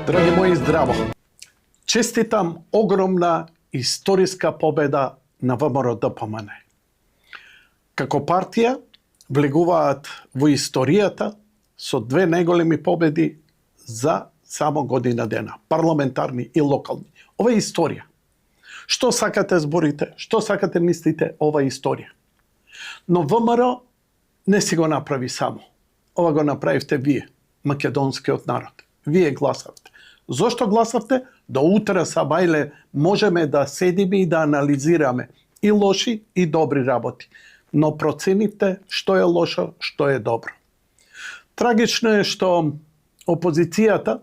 Драги мои, здраво! Честитам огромна историска победа на ВМРО-ДПМН. Како партија влегуваат во историјата со две најголеми победи за само година дена, парламентарни и локални. Ова е историја. Што сакате зборите, што сакате мислите, ова е историја. Но ВМРО не си го направи само. Ова го направивте вие, македонскиот народ. Вие гласавте. Зошто гласавте? До утре сабајле можеме да седиме и да анализираме и лоши и добри работи. Но проценивте што е лошо, што е добро. Трагично е што опозицијата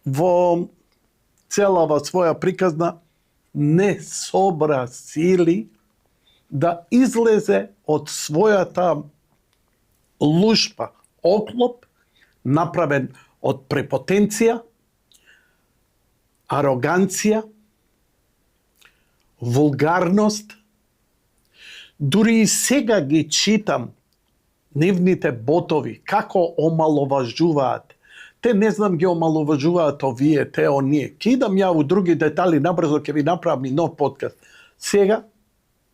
во целава своја приказна не собра сили да излезе од својата лушпа, оклоп, направен од препотенција, ароганција, вулгарност. Дури и сега ги читам нивните ботови, како омаловажуваат. Те не знам ги омаловажуваат овие, те оние. Ке идам ја у други детали, набрзо ќе ви направам и нов подкаст. Сега,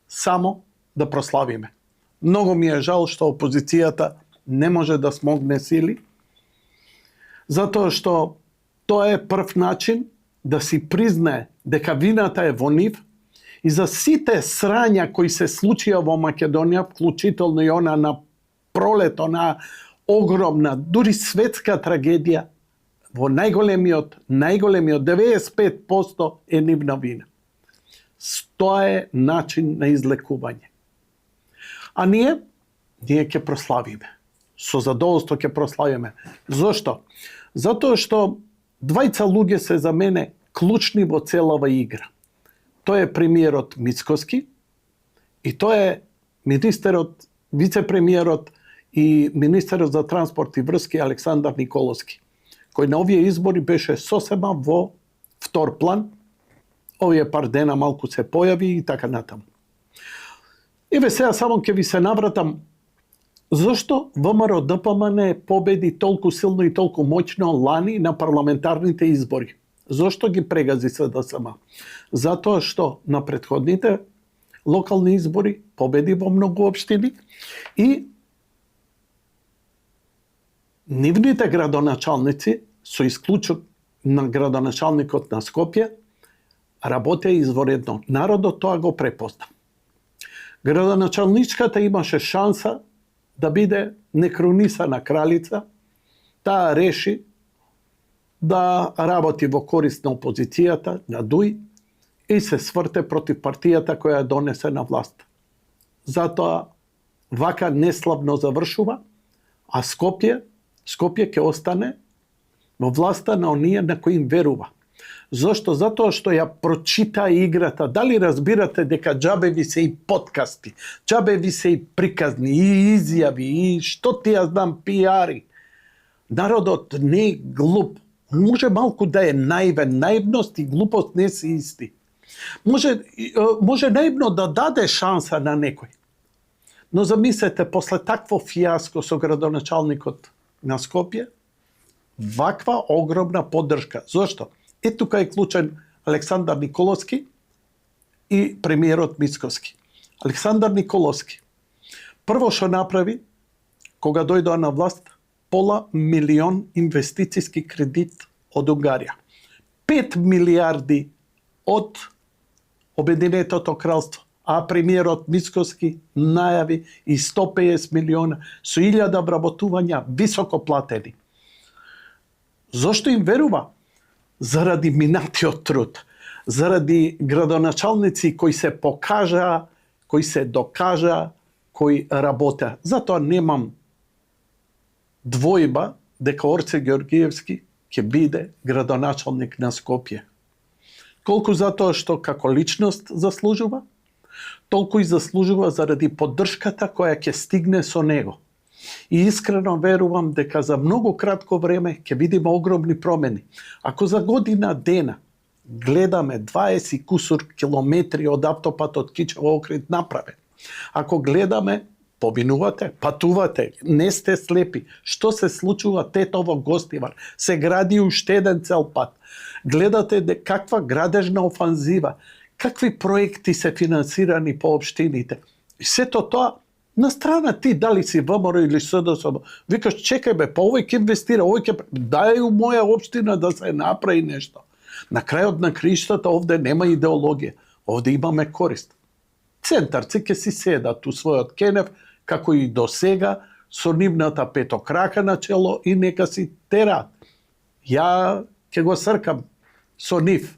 само да прославиме. Многу ми е жал што опозицијата не може да смогне сили, затоа што тоа е прв начин да си признае дека вината е во нив и за сите срања кои се случија во Македонија, вклучително и она на пролет, она огромна, дури светска трагедија, во најголемиот 95% е нивна вина. Тоа е начин на излекување. А ние ќе прославиме. Со задоволство ќе прославиме. Зошто? Затоа што двајца луѓе се за мене клучни во целава игра. Тој е премиерот Мицкоски и тој е министерот, вице-премиерот и министерот за транспорт и врски Александар Николовски, кој на овие избори беше сосема во втор план. Овие пар дена малку се појави и така натаму. Еве сега само ќе ви се навратам зошто ВМРО-ДПМН победи толку силно и толку моќно лани на парламентарните избори. Зошто ги прегази СДСМ? Затоа што на претходните локални избори победи во многу општини и нивните градоначалници, со исклучок на градоначалникот на Скопје, работеа изворедно. Народот тоа го препозна. Градоначалничката имаше шанса да биде некронисана кралица, таа реши да работи во корист на опозицијата, на ДУИ, и се сврте против партијата која ја донесе на власт. Затоа вака неславно завршува, а Скопје ќе остане во власта на оние на кои им верува. Зошто? Затоа што ја прочита играта. Дали разбирате дека џабе ви се и подкасти, џабе ви се и приказни, и изјави, и што ти ја знам, пиари. Народот не е глуп. Може малку да е наивен. Наивност и глупост не се исти. Може наивно да даде шанса на некој. Но замислете, после такво фијаско со градоначалникот на Скопје, ваква огромна поддршка. Зошто? Тука е клучен Александар Николовски и премиерот Мицкоски. Александар Николовски прво што направи, кога дојдоа на власт, пола милион инвестицијски кредит од Унгарија. 5 милиарди од Обединетото кралство, а премиерот Мицкоски најави и 150 милиона со 1000 вработувања високо платени. Зошто им верува? Заради минатиот труд, заради градоначалници кои се покажаа, кои се докажаа, кои работеа. Затоа немам двојба дека Орце Георгиевски ќе биде градоначалник на Скопје. Колку затоа што како личност заслужува, толку и заслужува заради поддршката која ќе стигне со него. И искрено верувам дека за многу кратко време ќе видиме огромни промени. Ако за година дена гледаме 20 кусур километри од автопатот Кичево Охрид направен, ако гледаме Поминувате, патувате, не сте слепи. Што се случува Тетово Гостивар? Се гради уште еден цел пат. Гледате каква градежна офанзива, какви проекти се финансирани по општините. И сето тоа на страна ти дали си ВМРО или СДСМ. Викаш, чекај бе, па овој ќе инвестира, овој ќе дај у моја општина да се направи нешто. На крајот на криштата овде нема идеологија, овде имаме корист. Центарци ќе си седат у својот кенев, како и до сега, со нивната петокрака на чело и нека си терат. Ја ќе го сркам со нив.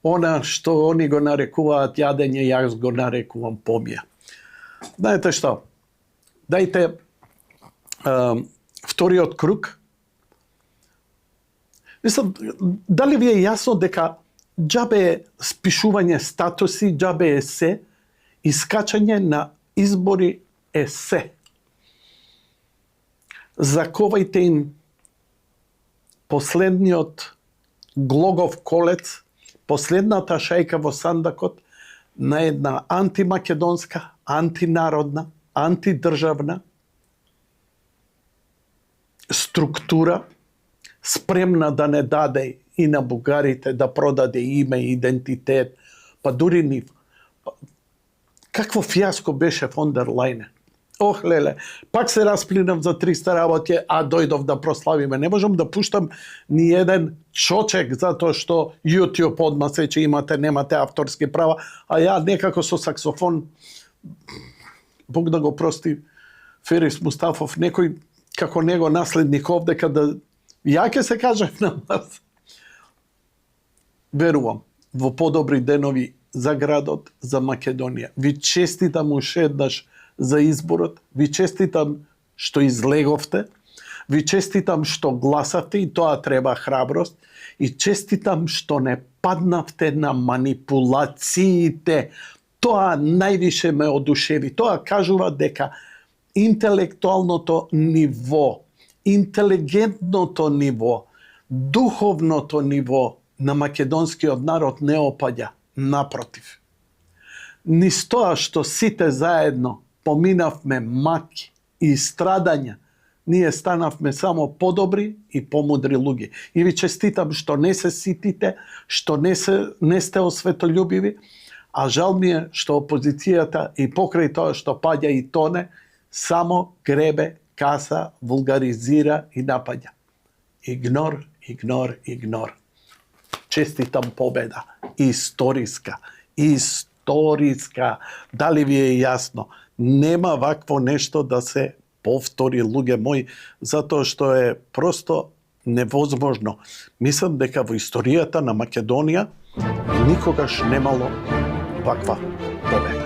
Она што они го нарекуваат јадење, јас го нарекувам помија. Знаете што? Дајте вториот круг. Мислам, дали ви е јасно дека џабе е спишување статуси, џабе е се, искачање на избори е се. Заковајте им последниот глогов колец, последната шајка во сандакот на една антимакедонска, антинародна, антидржавна структура, спремна да не даде и на бугарите, да продаде име, идентитет, па дури нив. Какво фијаско беше фон дер Лајнен. Ох, леле, пак се расплинав за 300 работи, а дојдов да прославиме. Не можам да пуштам ни еден чочек, затоа што YouTube одма се, че немате авторски права, а ја некако со саксофон, Бог да го прости, Ферис Мустафов, некој како него наследник овде, када ја ќе се кажев на вас. Верувам во подобри денови за градот, за Македонија. Ви честитам уште еднаш за изборот, ви честитам што излеговте, ви честитам што гласавте и тоа треба храброст, и честитам што не паднавте на манипулациите. Тоа највише ме одушеви. Тоа кажува дека интелектуалното ниво, интелигентното ниво, духовното ниво на македонскиот народ не опаѓа, напротив. Низ тоа што сите заедно поминавме маки и страдања, ние станавме само подобри и помудри луѓе. И ви честитам што не се ситите, што не сте осветољубиви, а жал ми е што опозицијата и покрај тоа што паѓа и тоне, само гребе, каса, вулгаризира и напаѓа. Игнор, игнор, игнор. Честитам победа. Историска. Историска. Дали ви е јасно? Нема вакво нешто да се повтори, луѓе мои, затоа што е просто невозможно. Мислам дека во историјата на Македонија никогаш немало ваква победа.